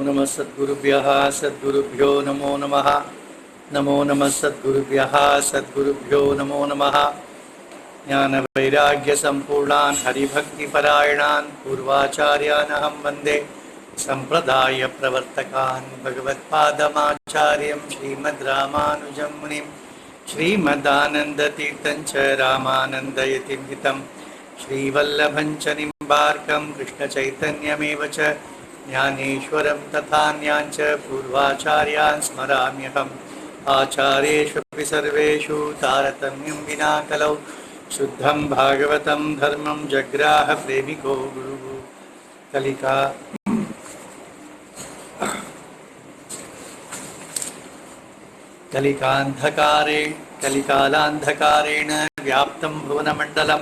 नमः सद्गुरुभ्यो नमो नमः। नमो नमः सद्गुरुभ्यो नमो नमः। ज्ञानवैराग्यसम्पूर्णान् हरिभक्तिपरायणान् पूर्वाचार्यानहं वन्दे सम्प्रदायप्रवर्तकान् भगवत्पादमाचार्यं श्रीमद् रामानुजं मुनिं श्रीमदानन्दतीर्थं च रामानन्दयतिं हितं श्रीवल्लभं च निम्बार्कं कृष्णचैतन्यमेव च ज्ञानेश्वरं तथान्याञ्च पूर्वाचार्यान् स्मराम्यहम् आचार्येष्वपि सर्वेषु तारतम्यं विना कलौ शुद्धं भागवतं धर्मं जग्राह प्रेमिको गुरुः कलिकालान्धकारेण व्याप्तं भुवनमण्डलं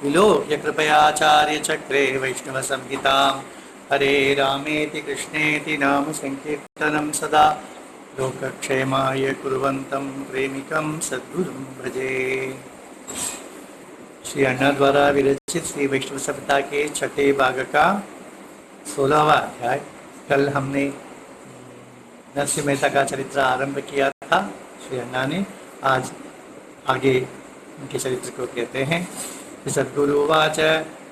विलोक्य कृपयाचार्यचक्रे वैष्णवसंहितां हरे रामेति कृष्णेति नाम संकीर्तनं सदा लोकक्षेमाय कुर्वन्तं प्रेमिकं सद्गुरुं भजे। श्री अण्णा द्वारा विरचित श्री वैष्णव सप्ताह के छठे भाग का 16वां अध्याय। कल हमने नरसिंह मेहता का चरित्र आरंभ किया था श्री अण्णा ने। आज आगे उनके चरित्र को कहते हैं। सद्गुरुवाच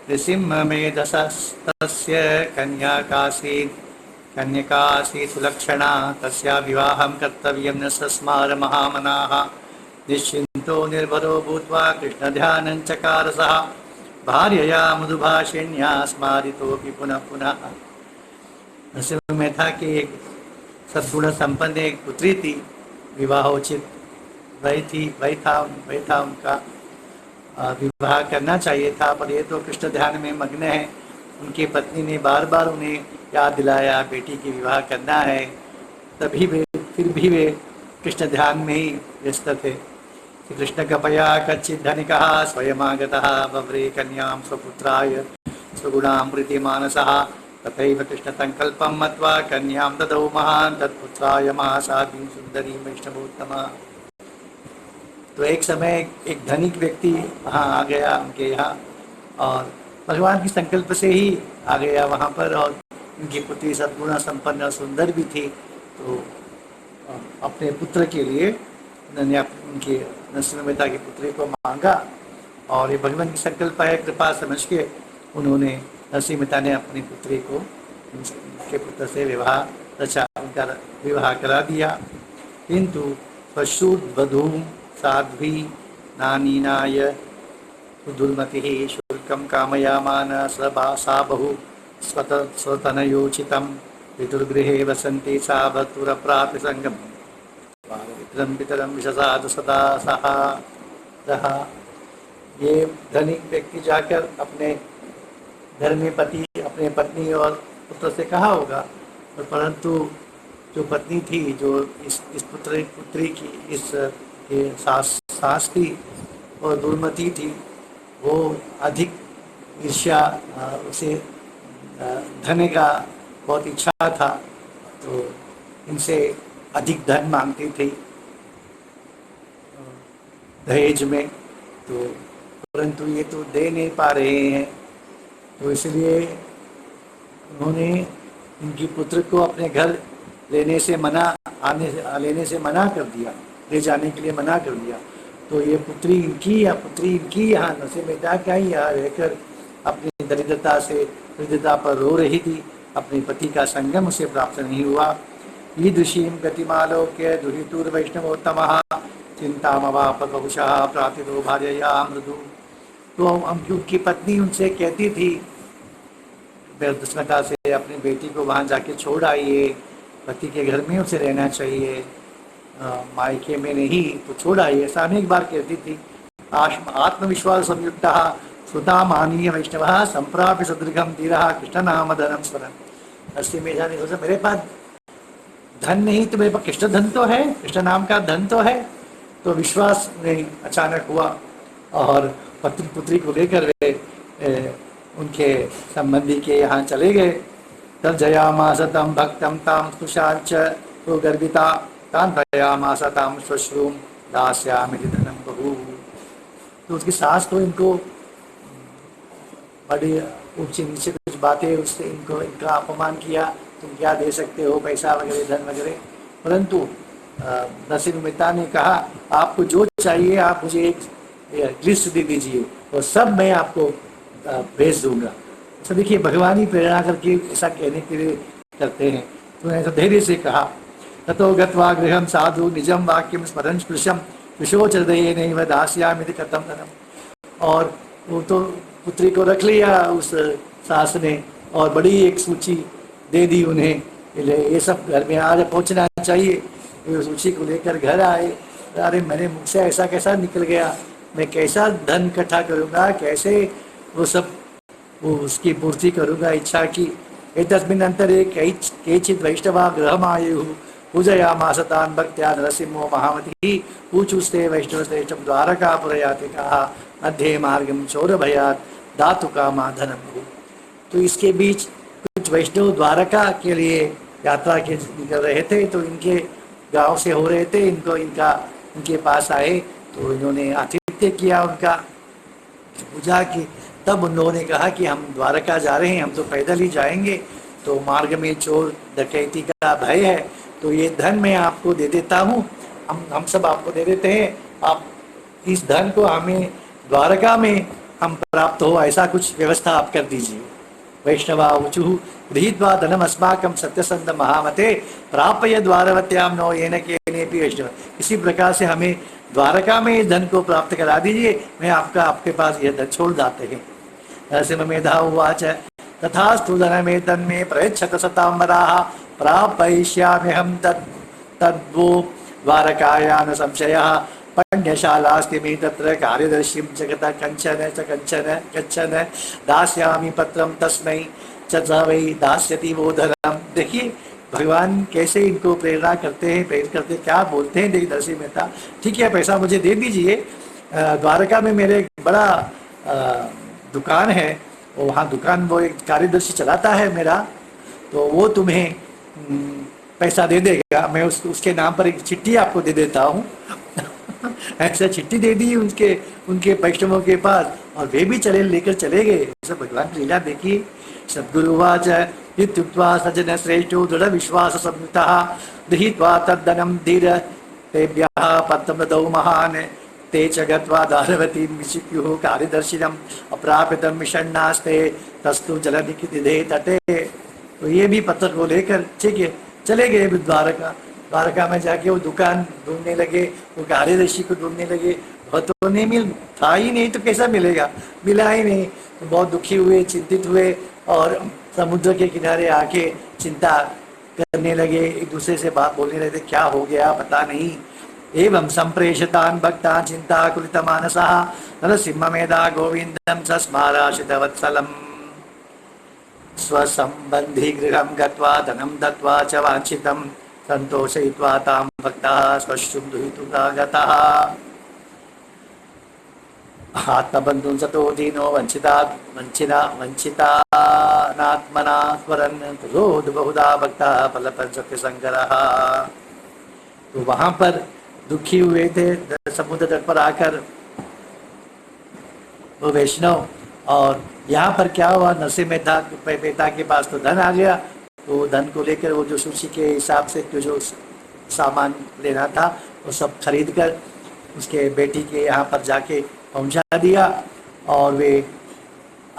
नृसिंहमेधसस्तस्य कन्यकासीत् सुलक्षणा तस्या विवाहं कर्तव्यं न सस्मार महामनाः निश्चिन्तो निर्भरो भूत्वा कृष्णध्यानं चकार सः भार्यया मधुभाषिण्या स्मारितोऽपि पुनः पुनः। नरसिंह मेहता की एक सद्गुण संपन्न एक पुत्री थी, विवाहोचित वही था उनका विवाह करना चाहिए था, पर ये तो कृष्ण ध्यान में मग्न है। उनकी पत्नी ने बार बार उन्हें याद दिलाया बेटी की विवाह करना है, फिर भी वे कृष्ण ध्यान में ही व्यस्त थे। कृष्ण कपया कच्चित् धनिकः स्वयमागतः बभ्रे कन्यां स्वपुत्राय स्वगुणां प्रीतिमानसः तथैव कृष्णसङ्कल्पं मत्वा कन्यां ददौ महान् तत्पुत्राय महासाध्वीं सुन्दरीं वैष्णवोत्तमा। तो एक समय एक धनिक व्यक्ति वहाँ आ गया उनके यहाँ, और भगवान की संकल्प से ही आ गया वहाँ पर, और उनकी पुत्री सद्गुण संपन्न और सुंदर भी थी। तो अपने पुत्र के लिए उन्होंने उनके नरसिंह मेहता की पुत्री को मांगा, और ये भगवान की संकल्प है, कृपा समझ के उन्होंने नरसिंह मेहता ने अपनी पुत्री को उनके पुत्र से उनका विवाह करा दिया। किंतु पशुवधूं साध्वी नानीनाय दुर्मतिः शुल्कं कामयामान सा बहु स्वतनयोचितं पितुर्गृहे वसन्ति सा भर्तुरप्राप्य पितरं विशसाद सदा सहा। ये धनिक व्यक्ति जाकर अपने घर में अपने पत्नी और पुत्र से कहा होगा, परंतु जो पत्नी थी, जो इस पुत्री की सास थी और दुर्मति थी, वो अधिक ईर्ष्या, उसे धन का बहुत इच्छा था, तो इनसे अधिक धन मांगती थी दहेज में। तो परंतु ये तो दे नहीं पा रहे हैं, तो इसलिए उन्होंने इनकी पुत्र को अपने घर लेने से मना कर दिया, ले जाने के लिए मना कर दिया। तो ये पुत्री इनकी यहाँ नरसिंह मेहता का ही यहाँ रहकर अपनी दरिद्रता पर रो रही थी। अपने पति का संगम उसे प्राप्त नहीं हुआ। ईदृशीं गतिमालोक्य दुहितुर्वैष्णवोत्तमः चिंतामवाप बहुशः प्रातितो भार्यया मृदु। तो उनकी पत्नी उनसे कहती थी दुष्णता से, अपनी बेटी को वहाँ जाके छोड़ आइए, पति के घर में उसे रहना चाहिए, मायके में नहीं तो छोड़ आइए, ऐसा अनेक बार कहती थी। आत्मविश्वास संयुक्त श्रुता मानीय वैष्णव संप्राप्य सदृघम धीरः कृष्ण नाम धनम स्मरन्। नरसिंह मेहता ने सोचा मेरे पास धन नहीं तो मेरे पास कृष्ण धन तो है, कृष्ण नाम का धन तो है। तो विश्वास नहीं अचानक हुआ, और पत्नी पुत्री को लेकर वे उनके संबंधी के यहाँ चले गए। तर्जयामास तं भक्तं तां स्पृशाच तो गर्विता तान्त्रयामास तां श्वश्रूं दास्यामि धनं बहु। तो उसकी सास तो इनको बड़ी ऊंची नीचे कुछ बातें उससे इनका अपमान किया, तुम क्या दे सकते हो, पैसा वगैरह, धन वगैरह। परंतु नरसिंह मेहता ने कहा आपको जो चाहिए आप मुझे एक लिस्ट दे दीजिए और सब मैं आपको भेज दूंगा। तो देखिए भगवान ही प्रेरणा करके ऐसा कहने के लिए करते हैं। तो ऐसा धैर्य से कहा। ततो गत्वा गृहं साधु निजम वाक्यम स्मरन् स्पृशम विशोचदये नैव दास्यामिति कथम धनम। और वो तो पुत्री को रख लिया उस सास ने और बड़ी एक सूची दे दी उन्हें, ये सब घर में आज पहुंचना चाहिए। ये सूची को लेकर घर आए। अरे मेरे मुख से ऐसा कैसा निकल गया, मैं कैसा धन इकट्ठा करूँगा, कैसे वो सब वो उसकी पूर्ति करूँगा इच्छा की। एतस्मिन् अंतरे केचित् वैष्णवा गृहमायुः पूजयामास तान् भक्त्या नरसिंहो महामतिः ऊचुस्ते वैष्णवश्रेष्ठं द्वारकापुरयात्रिकाः मध्ये मार्गं चोरभयात् दातु कामा धनं बहु। तो इसके बीच कुछ वैष्णव द्वारका के लिए यात्रा के निकल रहे थे, तो इनके गांव से हो रहे थे, इनके पास आए तो इन्होंने आतिथ्य किया, उनका पूजा की। तब उन लोगों ने कहा कि हम द्वारका जा रहे हैं, हम तो पैदल ही जाएंगे, तो मार्ग में चोर डकैती का भय है, तो ये धन मैं आपको दे देता हूँ, हम सब आपको दे देते हैं, आप इस धन को हमें द्वारका में हम प्राप्त हो ऐसा कुछ व्यवस्था आप कर दीजिए। वैष्णवा ऊचुः गृहीत्वा धनम अस्माकं सत्यसंध महामते प्रापय द्वारवत्याम नो येन केनेपि वैष्णव। इसी प्रकार से हमें द्वारका में इस धन को प्राप्त करा दीजिए, मैं आपके पास यह धन छोड़ जाते हैं। नरसिंहमेधा उवाच तथास्तु धनमेतन्मे प्रयच्छत शताम्बराः प्रापयिष्याम्यहं तद्वो द्वारकाया न संशयः पण्यशालास्ति मे तत्र कार्यदर्शिं जगतः कञ्चन दास्यामि पत्रं तस्मै च वै दास्यति वो धनम्। देखिए भगवान कैसे इनको प्रेरणा करते हैं, प्रेरित करते हैं, क्या बोलते हैं। देखिए नरसिंह मेहता, ठीक है पैसा मुझे दे दीजिए, द्वारका में मेरे एक बड़ा दुकान है, वहाँ दुकान वो एक कार्यदर्शी चलाता है मेरा, तो वो तुम्हें पैसा दे देगा, मैं उसके नाम पर एक चिट्ठी आपको दे देता हूँ। ऐसा चिट्ठी दे दी उनके वैष्णवों के पास और वे भी लेकर चले गए। ऐसा भगवान की लीला देखिए। सद्गुरुवाच इत्युक्त्वा सज्जन श्रेष्ठो दृढ़ विश्वास संयुतः गृहीत्वा तद्धनं धीर तेभ्यः पत्रं ददौ महान् ते च गत्वा दारवतीं विचिक्युः कार्यदर्शिनम् अप्राप्यतं विषण्णास्ते तस्तु जलनिकितिधे तटे। तो ये भी पत्र को लेकर ठीक है चले गए द्वारका में जाके वो दुकान ढूंढने लगे, वो कार्यदर्शी को ढूंढने लगे, तो नहीं था ही नहीं, तो कैसा मिलेगा, मिला ही नहीं। तो बहुत दुखी हुए, चिंतित हुए और समुद्र के किनारे आके चिंता करने लगे, एक दूसरे से बात बोलने लगे, क्या हो गया पता नहीं। एवं संप्रेषितान् भक्तान् चिन्ताकुलितमानसः नरसिंहमेधा गोविन्दं सस्माराशितवत्सलम् स्वसंबंधी गृहं गत्वा धनं दत्वा च वाञ्छितं संतोषयित्वा तां भक्ताः स्वश्रुं दुहितुता गताः। आत्मबन्धुं सतो दीनो वञ्चितानात्मना स्मरन् रोध बहुधा भक्ताः फलपन् सत्यशंकरः। तो वहाँ पर दुखी हुए थे समुद्र तट पर आकर वो वैष्णव, और यहाँ पर क्या हुआ, नरसिंह मेहता के पास तो धन आ गया, तो धन को लेकर वो जो सूची के हिसाब से जो सामान लेना था वो सब खरीद कर उसके बेटी के यहाँ पर जाके पहुँचा दिया और वे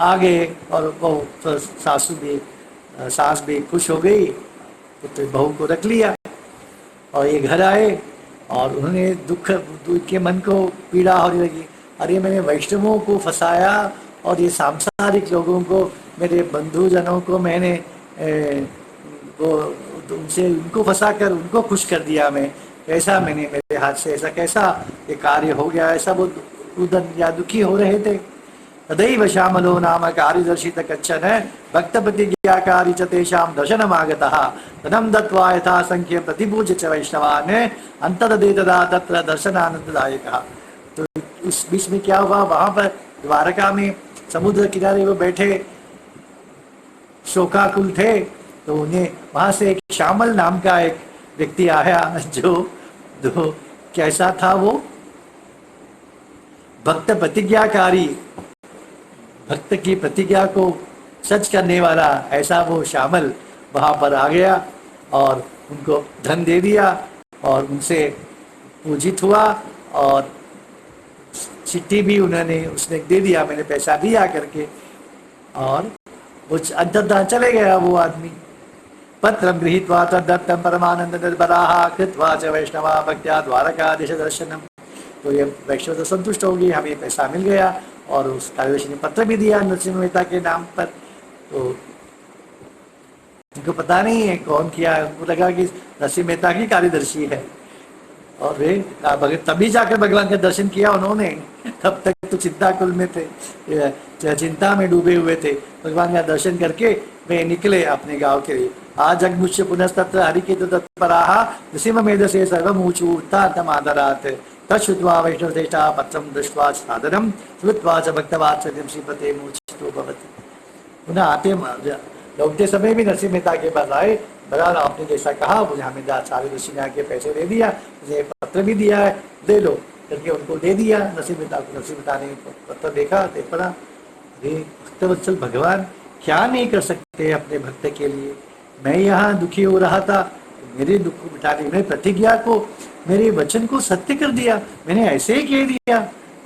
आ गए। और वो तो सास भी खुश हो गई, तो बहू को रख लिया और ये घर आए और उन्होंने दुख के मन को पीड़ा होने लगी, अरे मैंने वैष्णवों को फंसाया और ये सांसारिक लोगों को, मेरे बंधुजनों को मैंने वो उनको फंसा कर उनको खुश कर दिया, मैं कैसा, मैंने मेरे हाथ से ऐसा कैसा ये कार्य हो गया, ऐसा वो रुदन या दुखी हो रहे थे। तदैव श्यामलो नाम कार्यदर्शित कच्छन भक्तप्रतिज्ञाकारी च तेषां दर्शनमागतः धनं दत्वा यथा संख्य प्रतिपूज्य च वैष्णवान् अंतदे तदा तत्र दर्शनानंददायकः। तो उस बीच में क्या हुआ, वहां पर द्वारका में समुद्र किनारे वो बैठे शोकाकुल थे, तो उन्हें वहां से एक श्यामल नाम का एक व्यक्ति आया जो कैसा था, वो भक्त प्रतिज्ञाकारी, भक्त की प्रतिज्ञा को सच करने वाला, ऐसा वो श्यामल, वहाँ पर आ गया और उनको धन दे दिया और उनसे पूजित हुआ और चिट्ठी भी उसने दे दिया, मैंने पैसा दिया करके, और वो अंततः चले गया वो आदमी। पत्रं गृहीत्वा तद्दत्तं परमानंद निर्भराः कृत्वा च वैष्णवा भक्त्या द्वारकाधीश दर्शनम। तो ये वैष्णव तो संतुष्ट होगी, हमें पैसा मिल गया, और उस कार्यदर्शी ने पत्र भी दिया नरसिंह मेहता के नाम पर। तो उनको पता नहीं है कौन किया, उनको लगा कि नरसिंह मेहता की कार्यदर्शी है, और वे तभी जाकर भगवान का दर्शन किया उन्होंने। तब तक तो चिंताकुल में थे, चिंता में डूबे हुए थे। भगवान का दर्शन करके वे निकले अपने गांव के लिए। आज जगमुष्य पुनस्तत्र हरिकेतु तत्पराः नृसिंह मेधसे सर्वमूचु उत्तानमादरात् तच्छ्रुत्वा वैष्णवश्रेष्ठा पत्रं दृष्ट्वा सादरं श्रुत्वा च भक्तवात्सल्यं श्रीपते मूर्छितो भवति। पुनः आते लौटते समय भी नरसिंह मेहता के पास आए, भगवान आपने जैसा कहा, मुझे हमें सारे ऋषि ने आके पैसे दे दिया, मुझे पत्र भी दिया है, दे लो करके उनको दे दिया नरसिंह मेहता को। नरसिंह मेहता ने पत्र देखा, देख पड़ा, अरे भक्तवत्सल भगवान क्या नहीं कर सकते अपने भक्त के लिए। मैं यहाँ दुखी हो रहा था, मेरे दुख को मिटाने, मेरे प्रतिज्ञा को, मेरे वचन को सत्य कर दिया, मैंने ऐसे ही कह दिया,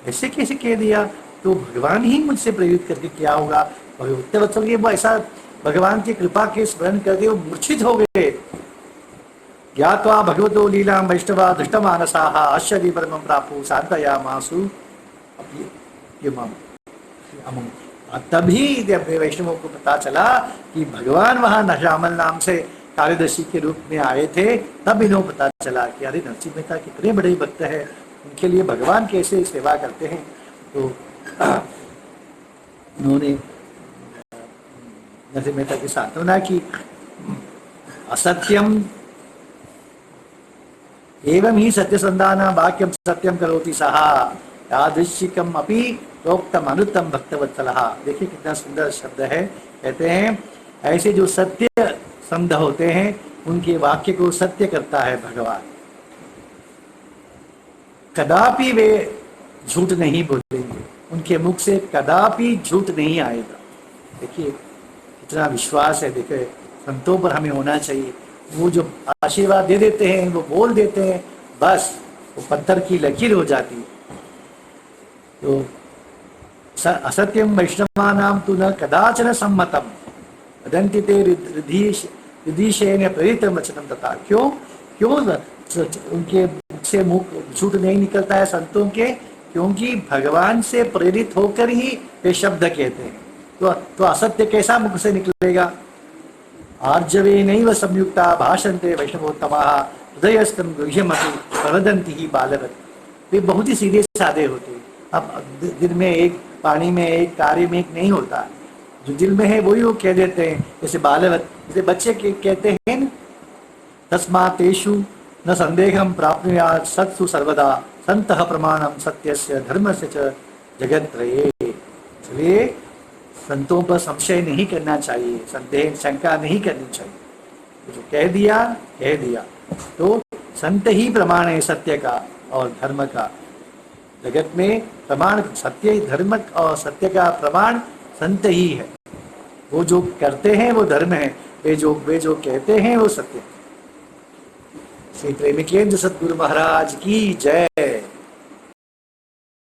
ऐसे कैसे कह दिया, तो भगवान ही मुझसे प्रेरित करके क्या होगा। भक्तवत्सल के वो ऐसा भगवान की कृपा के स्मरण करके वो मूर्छित हो गए। ज्ञात्वा भगवतो लीलां वैष्णवा दृष्टमानसाः आश्चर्य परमं प्रापु शान्तयामासु अमुम्। तभी जब वैष्णवों को पता चला कि भगवान वहां नशामल नाम से कार्यदर्शी के रूप में आए थे, तब इन्हों पता चला कि अरे नरसिंह मेहता कितने बड़े भक्त हैं, उनके लिए भगवान कैसे सेवा करते हैं। तो उन्होंने नरसिंह मेहता की सांत्वना की। असत्यम एवं ही सत्यसंधाना वाक्यम सत्यम करोति सः यादृशिकम अपि प्रोक्तम अनुत्तम भक्तवत्सलः। देखिए कितना सुंदर शब्द है। कहते हैं ऐसे जो सत्य संध होते हैं उनके वाक्य को सत्य करता है भगवान, कदापि वे झूठ नहीं बोलेंगे, उनके मुख से कदापि झूठ नहीं आएगा। देखिए कितना विश्वास है, देखिए संतों पर हमें होना चाहिए। वो जो आशीर्वाद दे देते हैं, वो बोल देते हैं, बस वो पत्थर की लकीर हो जाती है। तो असत्यम वैष्णवानां तु न कदाचन सम्मतम वदन्ति ते रिधीशेन प्रेरितं वचनं तथा। क्यों उनके से मुख झूठ नहीं निकलता है संतों के, क्योंकि भगवान से प्रेरित होकर ही वे शब्द कहते हैं। तो असत्य कैसा मुख से निकलेगा। आर्जवे नैव संयुक्ता भाषन्ते वैष्णवोत्तमाः हृदयस्थं गुह्यमपि प्रवदन्ति ही बालवत्। वे बहुत ही सीधे साधे होते हैं। अब दिल में एक, पानी में एक, कार्य में एक नहीं होता। जो दिल में है वही वो कह देते हैं, जैसे बालवत, जैसे बच्चे कहते हैं तस्मात् तेषु न संदेहं प्राप्नुयात् सत्सु सर्वदा संतः प्रमाणम सत्यस्य धर्मस्य च जगत्त्रये। इसलिए संतों पर संशय नहीं करना चाहिए, संदेह शंका नहीं करनी चाहिए। जो कह दिया तो संत ही प्रमाण है सत्य का और धर्म का। जगत में प्रमाण सत्य, धर्म और सत्य का प्रमाण संत ही है। वो जो करते हैं वो धर्म है, वे जो कहते हैं वो सत्य। श्री प्रेमिकेंद्र सतगुरु महाराज की जय।